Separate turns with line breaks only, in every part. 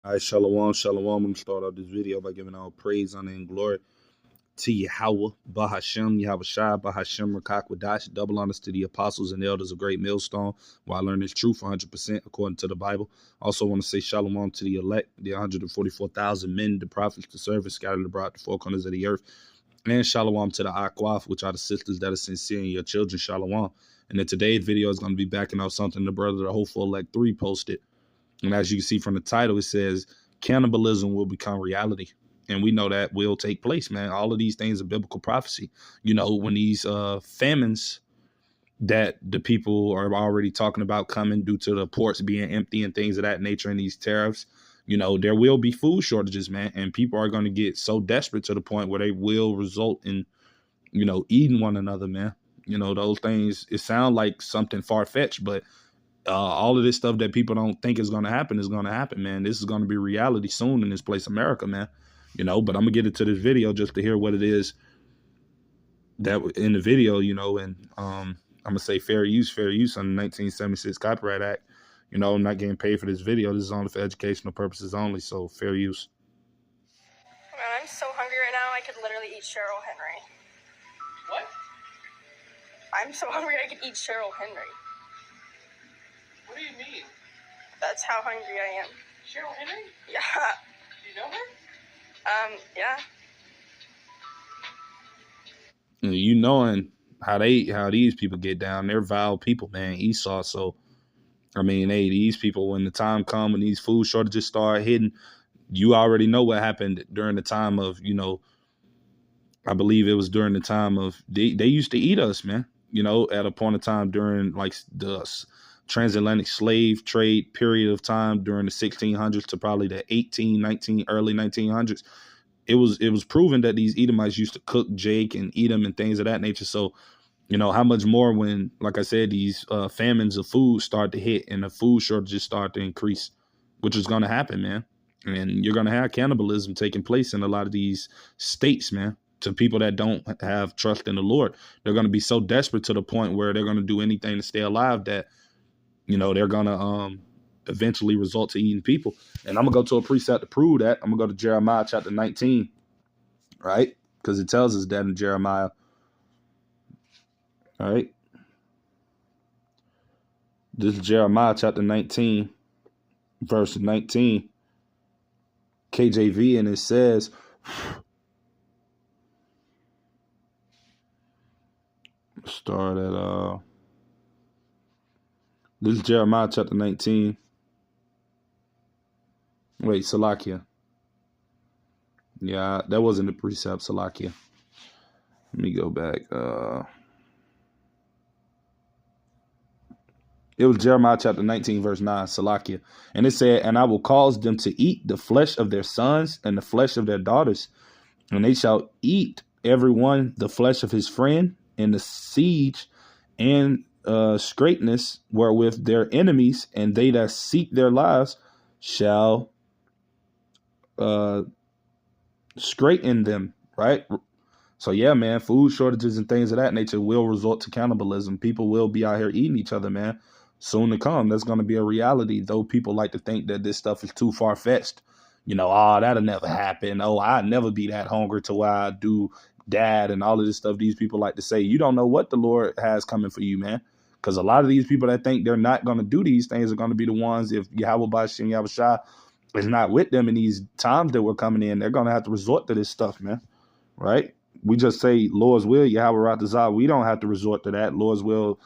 All right, shalom, shalom. I'm going to start off this video by giving all praise, honor, and glory to Yahweh, Bahashem, Yahweh Shai, Bahashem, Rakakwadash, double honors to the apostles and elders of Great Millstone, where I learn this truth 100% according to the Bible. Also want to say shalom to the elect, the 144,000 men, the prophets, the servants scattered abroad the four corners of the earth. And shalom to the Akwaf, which are the sisters that are sincere and your children, shalom. And in today's video is going to be backing up something the brother, the Hopeful Elect 3 posted. And as you can see from the title, it says cannibalism will become reality. And we know that will take place, man. All of these things are biblical prophecy. You know, when these famines that the people are already talking about coming due to the ports being empty and things of that nature and these tariffs, you know, there will be food shortages, man. And people are going to get so desperate to the point where they will result in, you know, eating one another, man. You know, those things, it sounds like something far-fetched, but all of this stuff that people don't think is going to happen, man. This is going to be reality soon in this place, America, man. You know, but I'm going to get into this video just to hear what it is that in the video, you know, and I'm going to say fair use on the 1976 Copyright Act. You know, I'm not getting paid for this video. This is only for educational purposes only, so fair use.
Man, I'm so hungry right now, I could literally eat Cheryl Henry.
What?
I'm so hungry I could eat Cheryl Henry.
What do you mean?
That's how hungry I am.
Cheryl Henry?
Yeah.
Do you know her?
Yeah.
You knowing how these people get down, they're vile people, man. Esau. So I mean, hey, these people, when the time comes, when these food shortages start hitting, you already know what happened during the time of, you know, I believe it was during the time of they used to eat us, man. You know, at a point of time during like the transatlantic slave trade period of time during the 1600s to probably the early 1900s. It was proven that these Edomites used to cook Jake and eat them and things of that nature. So, you know, how much more when, like I said, these famines of food start to hit and the food shortages start to increase, which is going to happen, man. And you're going to have cannibalism taking place in a lot of these states, man. To people that don't have trust in the Lord, they're going to be so desperate to the point where they're going to do anything to stay alive that, you know, they're going to eventually result to eating people. And I'm going to go to a precept to prove that. I'm going to go to Jeremiah chapter 19, right? Because it tells us that in Jeremiah. All right. This is Jeremiah chapter 19, verse 19, KJV, and it says, start at, this is Jeremiah chapter 19. Wait, Salakia. Yeah, that wasn't the precept, Salakia. Let me go back. It was Jeremiah chapter 19, verse 9, Salakia. And it said, and I will cause them to eat the flesh of their sons and the flesh of their daughters, and they shall eat every one the flesh of his friend, and the siege and straightness wherewith their enemies and they that seek their lives shall straighten them, right? So yeah, man, food shortages and things of that nature will result to cannibalism. People will be out here eating each other, man. Soon to come, that's going to be a reality, though people like to think that this stuff is too far-fetched. You know, oh, that'll never happen. Oh, I'd never be that hungry to where I do that and all of this stuff these people like to say. You don't know what the Lord has coming for you, man. Because a lot of these people that think they're not going to do these things are going to be the ones, if Yahweh Bashim Yahweh Shai is not with them in these times that we're coming in, they're going to have to resort to this stuff, man. Right? We just say, Lord's will, Yahweh Ratazah. We don't have to resort to that. Lord's will,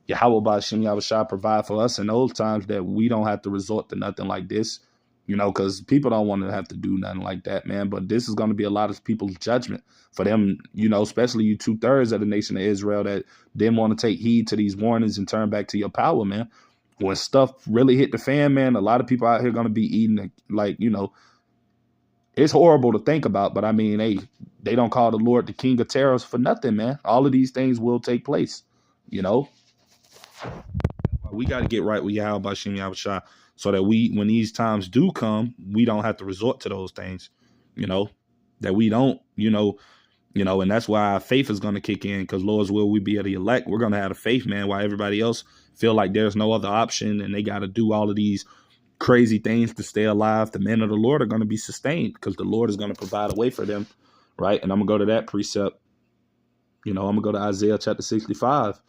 Yahweh Bashim Yahweh Shai provide for us in those times that we don't have to resort to nothing like this, you know, because people don't want to have to do nothing like that, man. But this is going to be a lot of people's judgment for them, you know, especially you 2/3 of the nation of Israel that didn't want to take heed to these warnings and turn back to your power, man. When stuff really hit the fan, man, a lot of people out here going to be eating, like, you know, it's horrible to think about, but I mean, they don't call the Lord the King of Terrors for nothing, man. All of these things will take place, you know. We got to get right with Yahweh Bashim Yahweh Shai so that when these times do come, we don't have to resort to those things, you know, that we don't, you know, and that's why our faith is going to kick in, because Lord's will, we be at the elect. We're going to have a faith, man, while everybody else feel like there's no other option and they got to do all of these crazy things to stay alive, the men of the Lord are going to be sustained because the Lord is going to provide a way for them, right? And I'm going to go to that precept. I'm going to go to Isaiah chapter 65,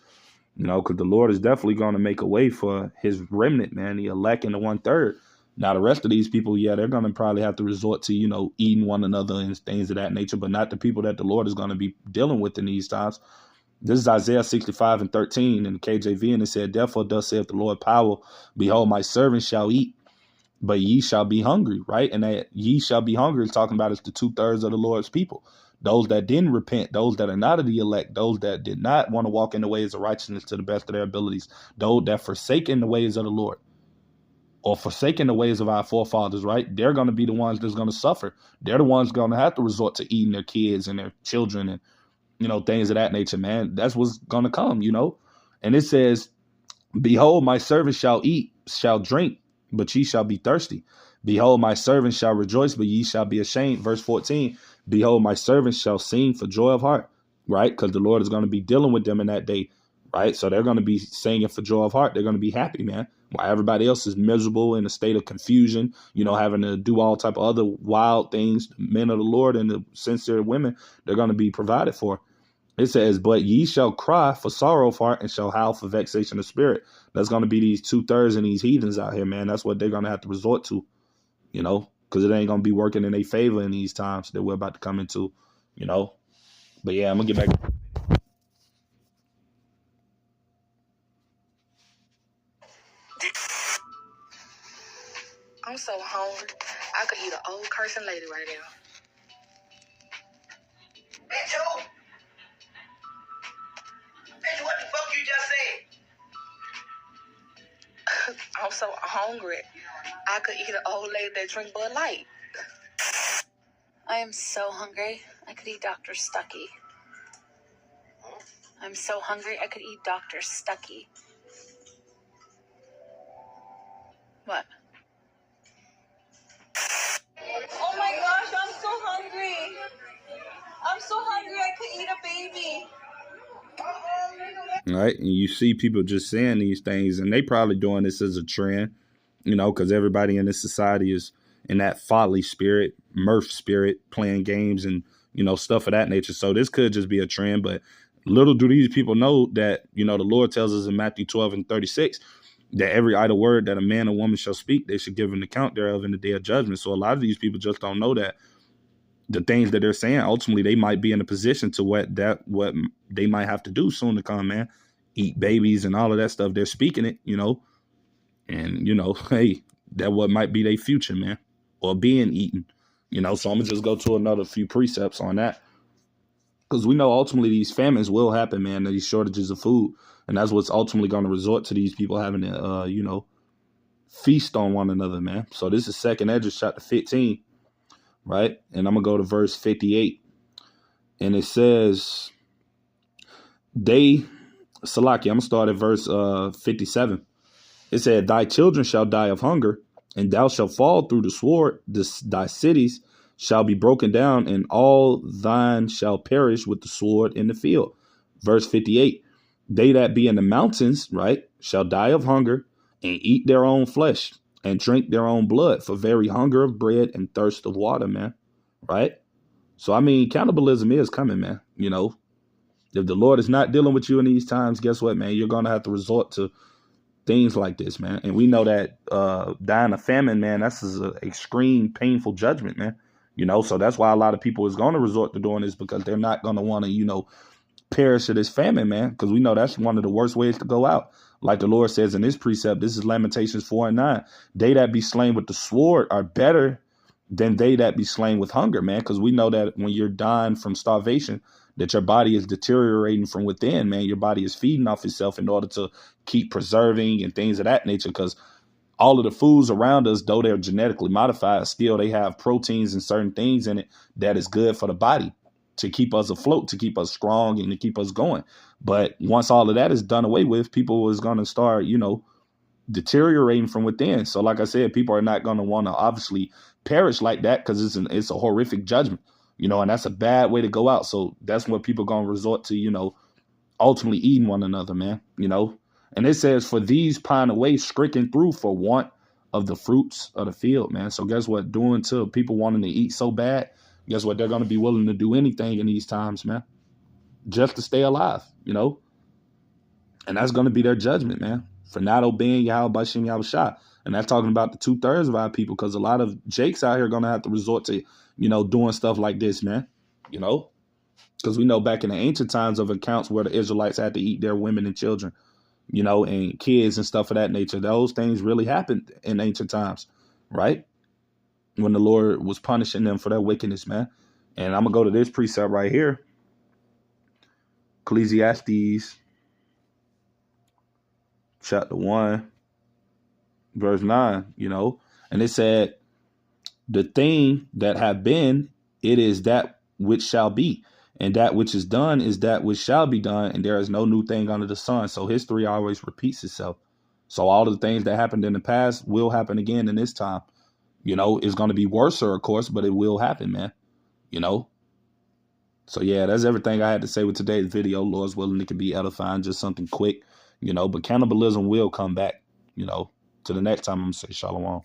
because the Lord is definitely going to make a way for his remnant, man, the elect and the 1/3. Now, the rest of these people, yeah, they're going to probably have to resort to, eating one another and things of that nature, but not the people that the Lord is going to be dealing with in these times. This is Isaiah 65:13 in the KJV, and it said, "Therefore thus saith the Lord power, behold, my servants shall eat, but ye shall be hungry," right? And that ye shall be hungry is talking about it's the 2/3 of the Lord's people. Those that didn't repent, those that are not of the elect, those that did not want to walk in the ways of righteousness to the best of their abilities, those that forsaken the ways of the Lord or forsaken the ways of our forefathers, right? They're going to be the ones that's going to suffer. They're the ones going to have to resort to eating their kids and their children and, things of that nature, man. That's what's going to come, And it says, "Behold, my servant shall eat, shall drink, but ye shall be thirsty. Behold, my servant shall rejoice, but ye shall be ashamed." Verse 14, "Behold, my servant shall sing for joy of heart," right? Because the Lord is going to be dealing with them in that day, right? So they're going to be singing for joy of heart. They're going to be happy, man. While everybody else is miserable in a state of confusion, having to do all type of other wild things, the men of the Lord and the sincere women, they're going to be provided for. It says, "But ye shall cry for sorrow of heart and shall howl for vexation of spirit." That's going to be these 2/3 and these heathens out here, man. That's what they're going to have to resort to, because it ain't going to be working in their favor in these times that we're about to come into, But yeah, I'm going to get back.
I'm so hungry. I could eat an old cursing lady right now.
Bitch, who? Bitch, what the fuck you just said?
I'm so hungry. I could eat an old lady that drink Bud Light.
I am so hungry. I could eat Dr. Stucky. I'm so hungry. I could eat Dr. Stucky. What?
Oh my gosh, I'm so hungry. I'm so hungry I could eat a baby.
Right. And you see people just saying these things, and they probably doing this as a trend, because everybody in this society is in that folly spirit, mirth spirit, playing games and, stuff of that nature. So this could just be a trend, but little do these people know that, the Lord tells us in Matthew 12:36 that every idle word that a man or woman shall speak, they should give an account thereof in the day of judgment. So a lot of these people just don't know that the things that they're saying, ultimately they might be in a position to what they might have to do soon to come, man. Eat babies and all of that stuff. They're speaking it, and hey, that what might be their future, man, or being eaten, So I'm gonna just go to another few precepts on that, because we know ultimately these famines will happen, man. These shortages of food, and that's what's ultimately going to resort to these people having to, feast on one another, man. So this is 2nd Esdras chapter 15. Right? And I'm going to go to verse 58. And it says, Salaki, I'm going to start at verse 57. It said, "Thy children shall die of hunger, and thou shalt fall through the sword. Thy cities shall be broken down, and all thine shall perish with the sword in the field." Verse 58, "They that be in the mountains," right, "shall die of hunger, and eat their own flesh, and drink their own blood, for very hunger of bread and thirst of water," man. Right? So, I mean, cannibalism is coming, man. If the Lord is not dealing with you in these times, guess what, man? You're going to have to resort to things like this, man. And we know that dying of famine, man, that's an extreme, painful judgment, man. So that's why a lot of people is going to resort to doing this, because they're not going to want to, perish of this famine, man, because we know that's one of the worst ways to go out. Like the Lord says in this precept, this is Lamentations 4:9. "They that be slain with the sword are better than they that be slain with hunger," man, because we know that when you're dying from starvation, that your body is deteriorating from within, man. Your body is feeding off itself in order to keep preserving and things of that nature, because all of the foods around us, though they're genetically modified, still they have proteins and certain things in it that is good for the body to keep us afloat, to keep us strong, and to keep us going. But once all of that is done away with, people is going to start, deteriorating from within. So like I said, people are not going to want to obviously perish like that, because it's a horrific judgment, and that's a bad way to go out. So that's what people are going to resort to, ultimately eating one another, man, And it says, "For these pine away, stricken through for want of the fruits of the field, man. So guess what? Doing to people wanting to eat so bad, guess what? They're going to be willing to do anything in these times, man, just to stay alive, you know? And that's going to be their judgment, man, for not obeying Yahweh Bashim Yahushua. And that's talking about the 2/3 of our people, because a lot of Jakes out here are going to have to resort to, you know, doing stuff like this, man, you know? Because we know back in the ancient times of accounts where the Israelites had to eat their women and children, you know, and kids and stuff of that nature. Those things really happened in ancient times, right? When the Lord was punishing them for their wickedness, man. And I'm going to go to this precept right here. Ecclesiastes chapter 1, verse 9, you know. And it said, the thing that have been, it is that which shall be. And that which is done is that which shall be done. And there is no new thing under the sun. So history always repeats itself. So all of the things that happened in the past will happen again in this time. You know, it's going to be worse, of course, but it will happen, man. You know. So, yeah, that's everything I had to say with today's video. Lord's willing, it can be edifying, just something quick, you know. But cannibalism will come back, you know. Till the next time, I'm going to say shalom.